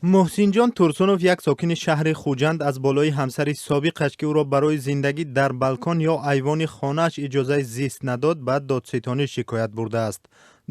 محسین ترسونوف یک ساکن شهر خوجند از بالای همسر سابقش که او را برای زندگی در بالکن یا ایوان خانه‌اش اجازه زیست نداد به دادستانی شکایت برده است.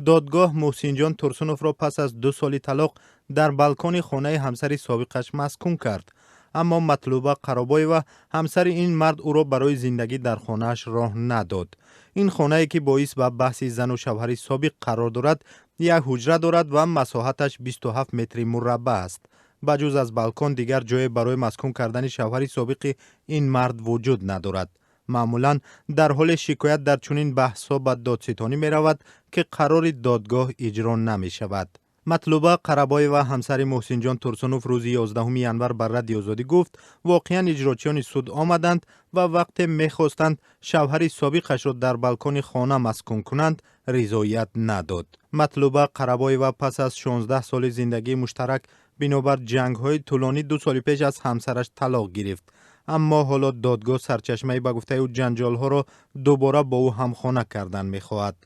دادگاه محسین ترسونوف را پس از 2 سال طلاق در بالکن خانه همسر سابقش مسکون کرد. اما مطلوبه قرابای همسر این مرد او را برای زندگی در خانه‌اش راه نداد. این خانه‌ای که باعث به بحث زن و شوهر سابق قرار دارد، یک حجره دارد و مساحتش 27 متر مربع است. بجز از بالکن دیگر جای برای مسکون کردن شوهر سابق این مرد وجود ندارد. معمولا در حال شکایت در چنین بحث‌ها به دادستانی می رود که قرار دادگاه اجرا نمی شود. مطلوبه قربای و همسر محسین ترسونوف روز 11 ینور بر رادیو آزادی گفت واقعا اجراچیان سود آمدند و وقت می‌خواستند شوهر سابقش را در بالکن خانه مسکون کنند رضایت نداد. مطلوبه قربای و پس از 16 سال زندگی مشترک بنابر جنگ‌های طولانی 2 سال پیش از همسرش طلاق گرفت. اما حالا دادگاه سرچشمه به گفته او جنجال‌ها را دوباره با او همخانه کردن می‌خواهد.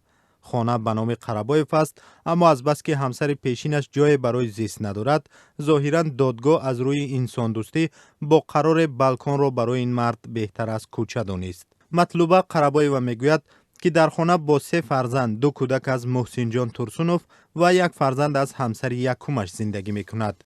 خانه به نام قربایف است، اما از بس که همسر پیشینش جای برای زیست ندارد، ظاهراً دادگاه از روی انسان دوستی با قرار بالکن را برای این مرد بهتر از کوچه دانست. مطلوبه قربایف میگوید که در خانه با 3 فرزند، 2 کودک از محسین ترسونوف و 1 فرزند از همسر یکمش زندگی میکند.